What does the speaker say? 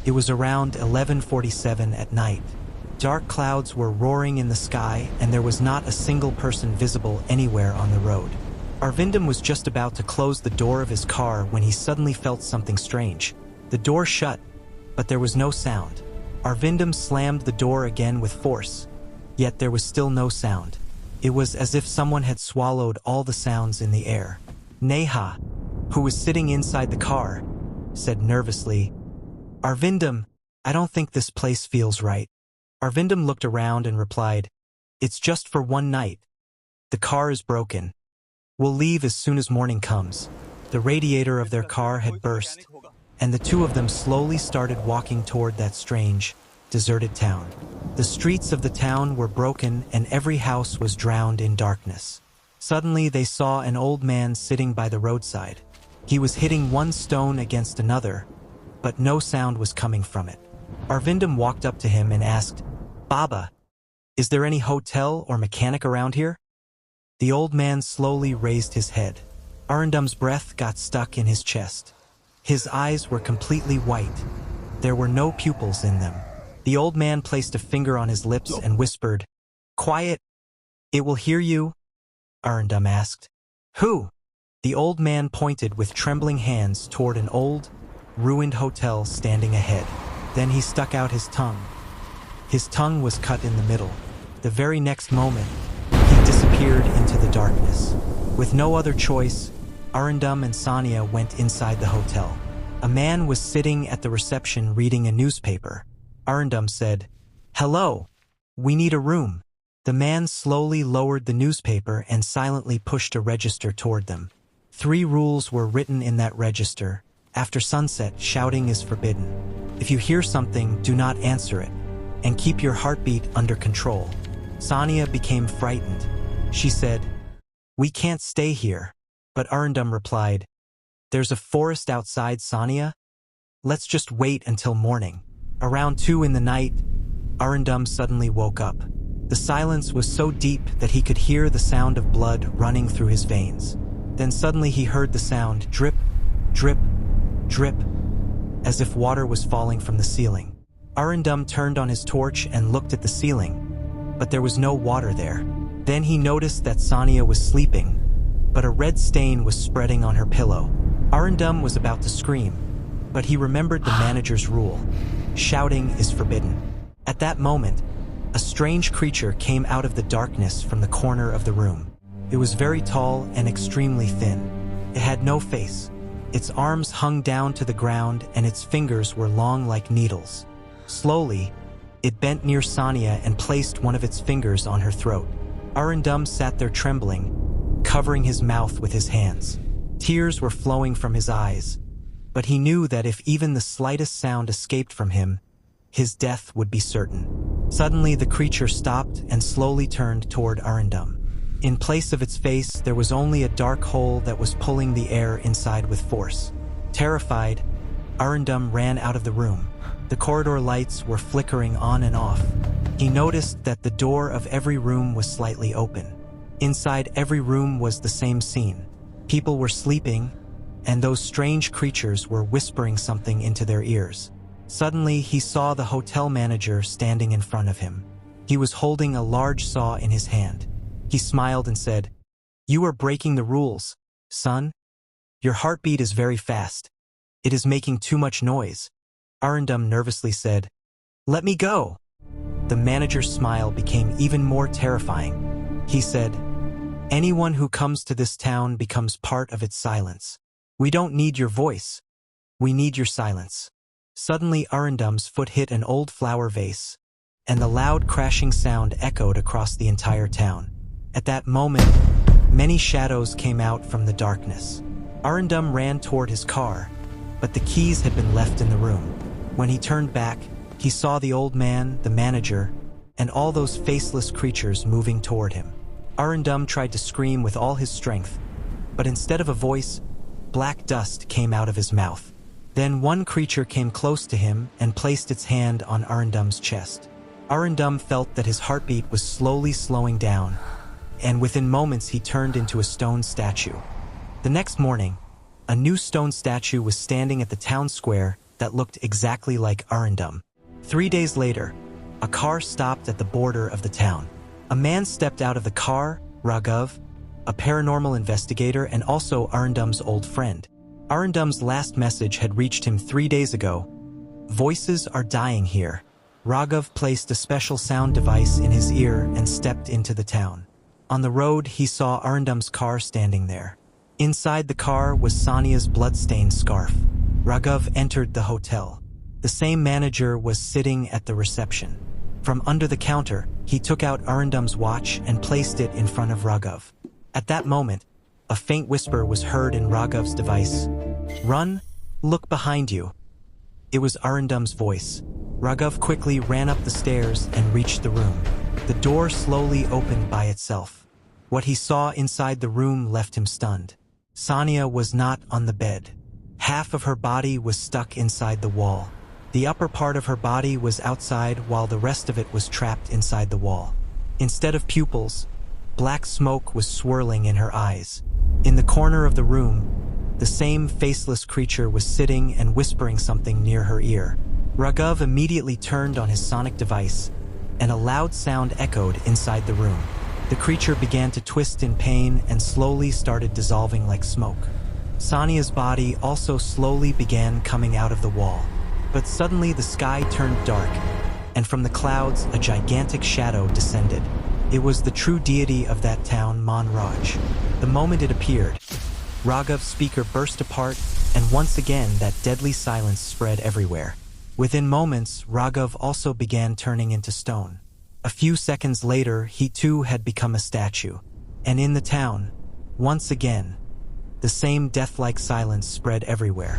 It was around 11:47 at night. Dark clouds were roaring in the sky, and there was not a single person visible anywhere on the road. Arindam was just about to close the door of his car when he suddenly felt something strange. The door shut, but there was no sound. Arindam slammed the door again with force, yet there was still no sound. It was as if someone had swallowed all the sounds in the air. Neha, who was sitting inside the car, said nervously, "Arindam, I don't think this place feels right." Arindam looked around and replied, "It's just for one night. The car is broken. We'll leave as soon as morning comes." The radiator of their car had burst, and the two of them slowly started walking toward that strange, deserted town. The streets of the town were broken and every house was drowned in darkness. Suddenly they saw an old man sitting by the roadside. He was hitting one stone against another, but no sound was coming from it. Arindam walked up to him and asked, "Baba, is there any hotel or mechanic around here?" The old man slowly raised his head. Arindam's breath got stuck in his chest. His eyes were completely white. There were no pupils in them. The old man placed a finger on his lips and whispered, "Quiet, it will hear you." Arindam asked, "Who?" The old man pointed with trembling hands toward an old, ruined hotel standing ahead. Then he stuck out his tongue. His tongue was cut in the middle. The very next moment, he disappeared into the darkness. With no other choice, Arindam and Saniya went inside the hotel. A man was sitting at the reception reading a newspaper. Arindam said, "Hello, we need a room." The man slowly lowered the newspaper and silently pushed a register toward them. 3 rules were written in that register. After sunset, shouting is forbidden. If you hear something, do not answer it, and keep your heartbeat under control. Saniya became frightened. She said, "We can't stay here." But Arindam replied, "There's a forest outside, Saniya. Let's just wait until morning." Around 2 in the night, Arindam suddenly woke up. The silence was so deep that he could hear the sound of blood running through his veins. Then suddenly he heard the sound drip, drip, drip, as if water was falling from the ceiling. Arindam turned on his torch and looked at the ceiling, but there was no water there. Then he noticed that Saniya was sleeping, but a red stain was spreading on her pillow. Arindam was about to scream, but he remembered the manager's rule. Shouting is forbidden. At that moment, a strange creature came out of the darkness from the corner of the room. It was very tall and extremely thin. It had no face. Its arms hung down to the ground and its fingers were long like needles. Slowly, it bent near Saniya and placed one of its fingers on her throat. Arindam sat there trembling, covering his mouth with his hands. Tears were flowing from his eyes, but he knew that if even the slightest sound escaped from him, his death would be certain. Suddenly, the creature stopped and slowly turned toward Arindam. In place of its face, there was only a dark hole that was pulling the air inside with force. Terrified, Arindam ran out of the room. The corridor lights were flickering on and off. He noticed that the door of every room was slightly open. Inside every room was the same scene. People were sleeping, and those strange creatures were whispering something into their ears. Suddenly, he saw the hotel manager standing in front of him. He was holding a large saw in his hand. He smiled and said, "You are breaking the rules, son. Your heartbeat is very fast. It is making too much noise." Arindam nervously said, "Let me go." The manager's smile became even more terrifying. He said, "Anyone who comes to this town becomes part of its silence. We don't need your voice. We need your silence." Suddenly, Arindam's foot hit an old flower vase, and the loud crashing sound echoed across the entire town. At that moment, many shadows came out from the darkness. Arindam ran toward his car, but the keys had been left in the room. When he turned back, he saw the old man, the manager, and all those faceless creatures moving toward him. Arindam tried to scream with all his strength, but instead of a voice, black dust came out of his mouth. Then one creature came close to him and placed its hand on Arindam's chest. Arindam felt that his heartbeat was slowly slowing down, and within moments he turned into a stone statue. The next morning, a new stone statue was standing at the town square, that looked exactly like Arindam. 3 days later, a car stopped at the border of the town. A man stepped out of the car, Raghav, a paranormal investigator and also Arindam's old friend. Arindam's last message had reached him 3 days ago. Voices are dying here. Raghav placed a special sound device in his ear and stepped into the town. On the road, he saw Arindam's car standing there. Inside the car was Saniya's blood-stained scarf. Raghav entered the hotel. The same manager was sitting at the reception. From under the counter, he took out Arindam's watch and placed it in front of Raghav. At that moment, a faint whisper was heard in Raghav's device. "Run, look behind you." It was Arindam's voice. Raghav quickly ran up the stairs and reached the room. The door slowly opened by itself. What he saw inside the room left him stunned. Saniya was not on the bed. Half of her body was stuck inside the wall. The upper part of her body was outside while the rest of it was trapped inside the wall. Instead of pupils, black smoke was swirling in her eyes. In the corner of the room, the same faceless creature was sitting and whispering something near her ear. Raghav immediately turned on his sonic device, and a loud sound echoed inside the room. The creature began to twist in pain and slowly started dissolving like smoke. Saniya's body also slowly began coming out of the wall. But suddenly the sky turned dark, and from the clouds a gigantic shadow descended. It was the true deity of that town, Maun Raj. The moment it appeared, Raghav's speaker burst apart, and once again that deadly silence spread everywhere. Within moments, Raghav also began turning into stone. A few seconds later, he too had become a statue. And in the town, once again, the same death-like silence spread everywhere.